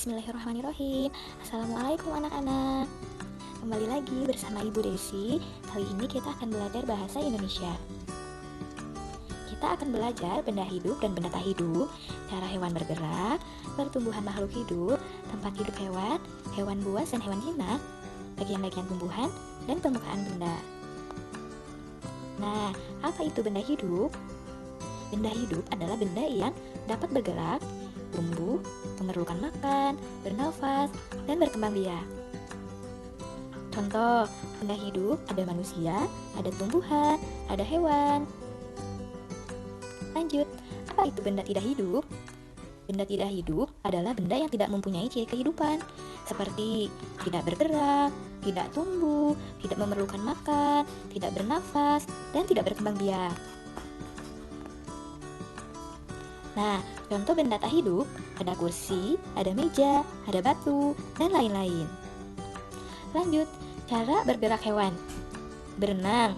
Bismillahirrahmanirrahim. Assalamualaikum anak-anak. Kembali lagi bersama Ibu Desi. Kali ini kita akan belajar bahasa Indonesia. Kita akan belajar benda hidup dan benda tak hidup, cara hewan bergerak, pertumbuhan makhluk hidup, tempat hidup hewan, hewan buas dan hewan jinak, bagian-bagian tumbuhan, dan permukaan benda. Nah, apa itu benda hidup? Benda hidup adalah benda yang dapat bergerak, tumbuh, memerlukan makan, bernafas, dan berkembang biak. Contoh, benda hidup ada manusia, ada tumbuhan, ada hewan. Lanjut, apa itu benda tidak hidup? Benda tidak hidup adalah benda yang tidak mempunyai ciri kehidupan, seperti tidak bergerak, tidak tumbuh, tidak memerlukan makan, tidak bernafas, dan tidak berkembang biak. Nah, contoh benda tak hidup, ada kursi, ada meja, ada batu, dan lain-lain. Lanjut, cara bergerak hewan. Berenang,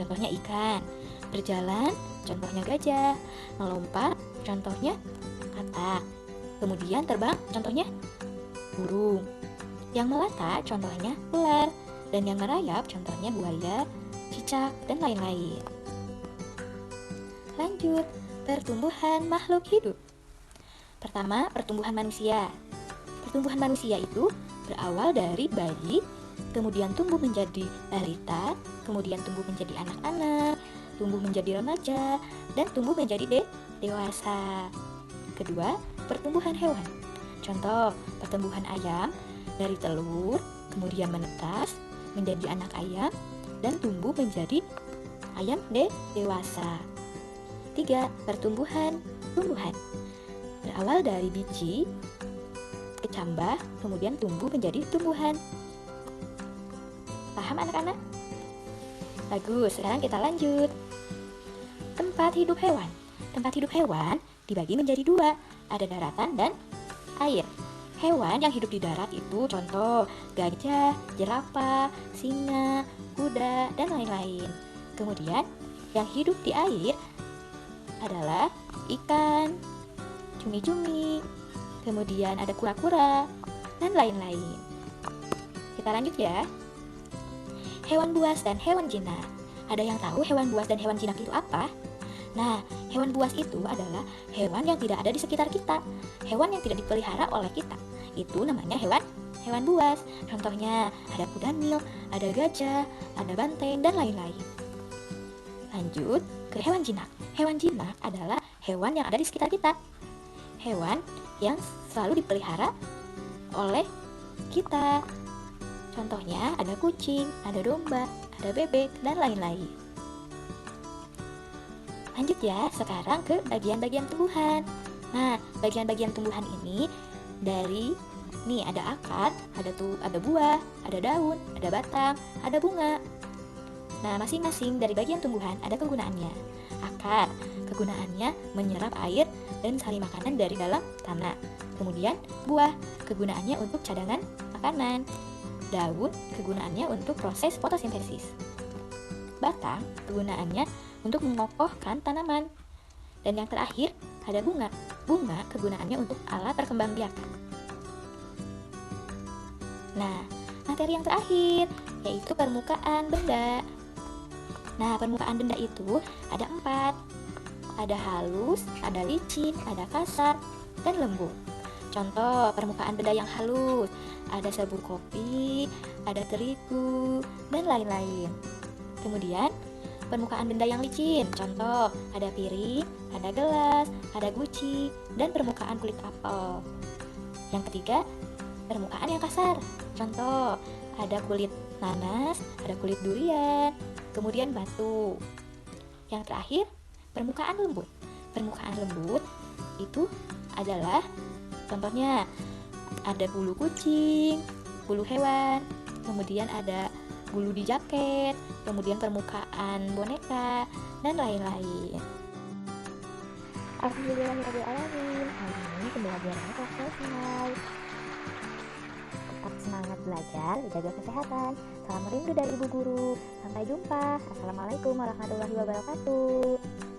contohnya ikan. Berjalan, contohnya gajah. Melompat, contohnya katak. Kemudian terbang, contohnya burung. Yang melata, contohnya ular. Dan yang merayap, contohnya buaya, cicak, dan lain-lain. Lanjut, pertumbuhan makhluk hidup. Pertama, pertumbuhan manusia. Pertumbuhan manusia itu berawal dari bayi, kemudian tumbuh menjadi balita, kemudian tumbuh menjadi anak-anak, tumbuh menjadi remaja, dan tumbuh menjadi dewasa. Kedua, pertumbuhan hewan. Contoh, pertumbuhan ayam dari telur, kemudian menetas menjadi anak ayam, dan tumbuh menjadi ayam dewasa. 3. Pertumbuhan tumbuhan. Berawal dari biji, kecambah, kemudian tumbuh menjadi tumbuhan. Paham anak-anak? Bagus, sekarang kita lanjut. Tempat hidup hewan. Tempat hidup hewan dibagi menjadi dua, ada daratan dan air. Hewan yang hidup di darat itu contoh gajah, jerapah, singa, kuda, dan lain-lain. Kemudian yang hidup di air adalah ikan, cumi-cumi, kemudian ada kura-kura, dan lain-lain. Kita lanjut ya. Hewan buas dan hewan jinak. Ada yang tahu hewan buas dan hewan jinak itu apa? Nah, hewan buas itu adalah hewan yang tidak ada di sekitar kita, hewan yang tidak dipelihara oleh kita. Itu namanya hewan buas. Contohnya ada kuda nil, ada gajah, ada banteng, dan lain-lain. Lanjut ke hewan jinak. Hewan jinak adalah hewan yang ada di sekitar kita, hewan yang selalu dipelihara oleh kita. Contohnya ada kucing, ada domba, ada bebek, dan lain-lain. Lanjut ya, sekarang ke bagian-bagian tumbuhan. Nah, bagian-bagian tumbuhan ini ada akar, ada buah, ada daun, ada batang, ada bunga. Nah, masing-masing dari bagian tumbuhan ada kegunaannya. Akar, kegunaannya menyerap air dan sari makanan dari dalam tanah. Kemudian, buah, kegunaannya untuk cadangan makanan. Daun, kegunaannya untuk proses fotosintesis. Batang, kegunaannya untuk mengokohkan tanaman. Dan yang terakhir, ada bunga. Bunga, kegunaannya untuk alat perkembangbiakan. Nah, materi yang terakhir yaitu permukaan benda. Nah, permukaan benda itu ada 4. Ada halus, ada licin, ada kasar, dan lembut. Contoh permukaan benda yang halus, ada serbuk kopi, ada terigu, dan lain-lain. Kemudian, permukaan benda yang licin, contoh ada piring, ada gelas, ada guci, dan permukaan kulit apel. Yang ketiga, permukaan yang kasar, contoh ada kulit nanas, ada kulit durian, kemudian batu. Yang terakhir, permukaan lembut. Permukaan lembut itu adalah contohnya ada bulu kucing, bulu hewan, kemudian ada bulu di jaket, kemudian permukaan boneka, dan lain-lain. Alhamdulillahirrahmanirrahim. Hari ini pembelajarannya telah selesai. Tetap semangat belajar, jaga kesehatan. Salam rindu dari Ibu Guru. Sampai jumpa. Assalamualaikum warahmatullahi wabarakatuh.